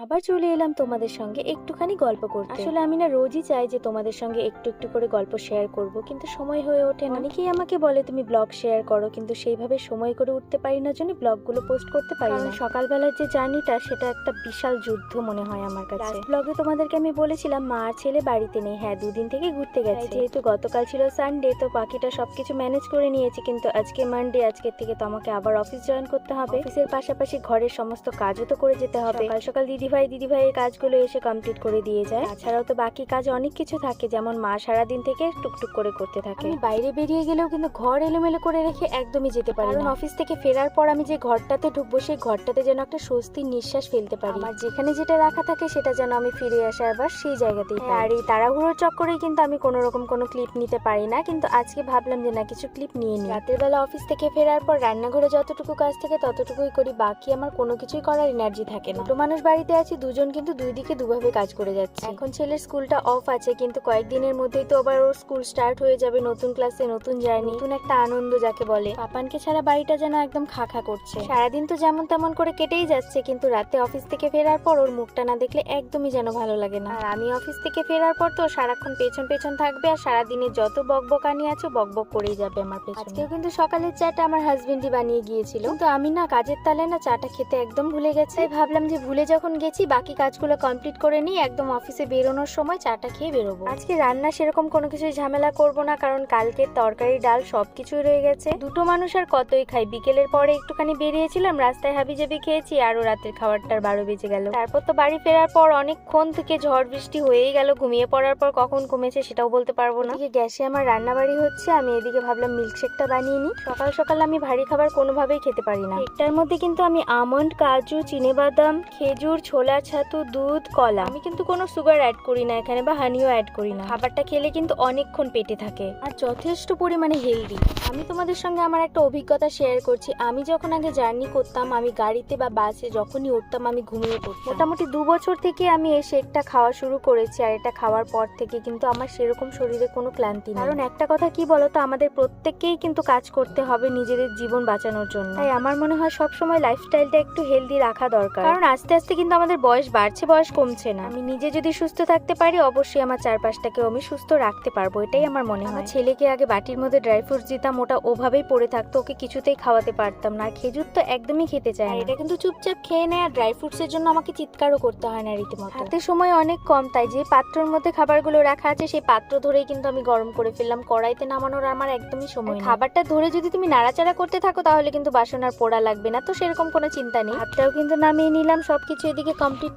আবার চলে এলাম তোমাদের সঙ্গে একটুখানি গল্প করতে। আসলে আমি না রোজই চাই যে তোমাদের সঙ্গে একটু একটু করে গল্প শেয়ার করব, কিন্তু সময় হয়ে ওঠে না। অনেকেই আমাকে বলে তুমি ব্লগ শেয়ার করো, কিন্তু সেইভাবে সময় করে উঠতে পারি না, জন্য ব্লগগুলো পোস্ট করতে পারি না। সকালবেলার যে জার্নিটা সেটা একটা বিশাল যুদ্ধ মনে হয় আমার কাছে। লাস্ট ব্লগে তোমাদেরকে আমি বলেছিলাম মা আর ছেলে বাড়িতে নেই, হ্যাঁ 2 দিন থেকে ঘুরতে গেছে। যেহেতু গতকাল ছিল সানডে, তো বাকিটা সবকিছু ম্যানেজ করে নিয়েছি, কিন্তু আজকে মানডে, আজকের থেকে তো আমাকে আবার অফিস জয়েন করতে হবে। অফিসের পাশাপাশি ঘরের সমস্ত কাজও তো করে যেতে হবে। সকাল সকাল দিদিভাইয়ের কাজগুলো এসে কমপ্লিট করে দিয়ে যায়। তাছাড়াও তো বাকি কাজ অনেক কিছু থাকে, যেমন মা সারাদিন থেকে টুকটুক করে করতে থাকে। আমি বাইরে বেরিয়ে গেলেও কিন্তু ঘর এলোমেলো করে রেখে একদমই যেতে পারি না। কারণ অফিস থেকে ফেরার পর আমি যে ঘরটাতে ঢুকবো, সেই ঘরটাতে যেন একটা স্বস্তির নিঃশ্বাস ফেলতে পারি। আর যেখানে যেটা রাখা থাকে সেটা যেন আমি ফিরে আসা আবার সেই জায়গাতেই পাই। আর এই তাড়াহুড়োর চক্করেই কিন্তু আমি কোনো রকম কোনো ক্লিপ নিতে পারি না, কিন্তু আজকে ভাবলাম যে না, কিছু ক্লিপ নিয়ে নিই। রাতের বেলা অফিস থেকে ফেরার পর রান্নাঘরে যতটুকু কাজ থাকে ততটুকুই করি, বাকি আমার কোনো কিছুই করার এনার্জি থাকে না। দুটো মানুষ বাড়িতে আছি, দুজন কিন্তু দুই দিকে দুভাবে কাজ করে যাচ্ছে। এখন ছেলের স্কুলটা অফ আছে, কিন্তু কয়েকদিনের মধ্যেই তো আবার ওর স্কুল স্টার্ট হয়ে যাবে, নতুন ক্লাসে নতুন জার্নি, নতুন একটা আনন্দ যাকে বলে। পাপানকে ছাড়া বাড়িটা যেন একদম খা খা করছে। সারাদিন তো যেমন তেমন করে কেটেই যাচ্ছে, কিন্তু রাতে অফিস থেকে ফেরার পর ওর মুখটা না দেখলে একদমই যেন ভালো লাগে না। আর আমি অফিস থেকে ফেরার পর তো সারাক্ষণ পেছন পেছন থাকবে, আর সারাদিনে যত বকবকানি আছে বকবক করেই যাবে আমার পেছনে। আজকেও কিন্তু সকালের চাটা আমার হাজবেন্ডই বানিয়ে গিয়েছিল, কিন্তু আমি না কাজের তালে না চাটা খেতে একদম ভুলে গেছি। তাই ভাবলাম যে ভুলে যখন গেছি বাকি কাজগুলো কমপ্লিট করে নিই, একদম অফিসে বেরোনোর সময় চাটা খেয়ে বেরোবো। আজকে রান্না সেরকম কোনো কিছুই ঝামেলা করব না, কারণ কালকের তরকারি ডাল সবকিছুই রয়ে গেছে। দুটো মানুষ আর কতই খাই। বিকেলের পরে একটুখানি বেরিয়েছিলাম, রাস্তায় হাবিজাবি খেয়েছি, আরো রাতের খাবারটার 12 বেজে গেল। তারপর তো বাড়ি ফেরার পর অনেকক্ষণ থেকে ঝড় বৃষ্টি হয়েই গেল, ঘুমিয়ে পড়ার পর কখন কমেছে সেটাও বলতে পারবো না। এদিকে গ্যাসে আমার রান্না বাড়ি হচ্ছে, আমি এদিকে ভাবলাম মিল্কশেকটা বানিয়ে নিই। সকাল সকাল আমি ভারী খাবার কোনোভাবেই খেতে পারি না। একটার মধ্যে কিন্তু আমি আমন্ড, কাজু, চিনেবাদাম, খেজুর, ছোলা ছাতু, দুধ, কলা, আমি কিন্তু কোনো সুগার অ্যাড করি না এখানে, বা হানিও অ্যাড করি না। খাবারটা খেলে কিন্তু অনেকক্ষণ পেটে থাকে আর যথেষ্ট পরিমাণে হেলদি। আমি তোমাদের সঙ্গে আমার একটা অভিজ্ঞতা শেয়ার করছি। আমি যখন আগে জার্নি করতাম, আমি গাড়িতে বা বাসে যখনই উঠতাম আমি ঘুমিয়ে পড়তাম। মোটামুটি 2 বছর থেকে আমি এই শেকটা খাওয়া শুরু করেছি, আর এটা খাওয়ার পর থেকে কিন্তু আমার সেরকম শরীরে কোনো ক্লান্তি নেই। কারণ একটা কথা কি বলতো, আমাদের প্রত্যেককেই কিন্তু কাজ করতে হবে নিজেদের জীবন বাঁচানোর জন্য। তাই আমার মনে হয় সবসময় লাইফস্টাইলটা একটু হেলদি রাখা দরকার, কারণ আস্তে আস্তে কিন্তু আমাদের বয়স বাড়ছে, বয়স কমছে না। আমি নিজে যদি সুস্থ থাকতে পারি, অবশ্যই আমার চারপাশটাকেও আমি সুস্থ রাখতে পারবো, এটাই আমার মনে হয়। ছেলেকে আগে বাটির মধ্যে ড্রাই ফ্রুটস দিতাম, ওটা ওভাবেই পড়ে থাকতো, ওকে কিছুতেই খাওয়াতে পারতাম না। আর খেজুর তো একদমই খেতে চায় না, এটা কিন্তু চুপচাপ খেয়ে নেয়। আর ড্রাই ফ্রুটস এর জন্য আমাকে চিৎকারও করতে হয় না রীতিমতো। হাতে সময় অনেক কম, তাই যে পাত্রের মধ্যে খাবারগুলো রাখা আছে সেই পাত্র ধরেই কিন্তু আমি গরম করে ফেললাম। কড়াইতে নামানোর আমার একদমই সময় নেই। খাবারটা ধরে যদি তুমি নাড়াচাড়া করতে থাকো তাহলে কিন্তু বাসন আর পোড়া লাগবে না, তো সেরকম কোনো চিন্তা নেই। ভাতটাও কিন্তু নামিয়ে নিলাম, সবকিছু এদিকে কমপ্লিট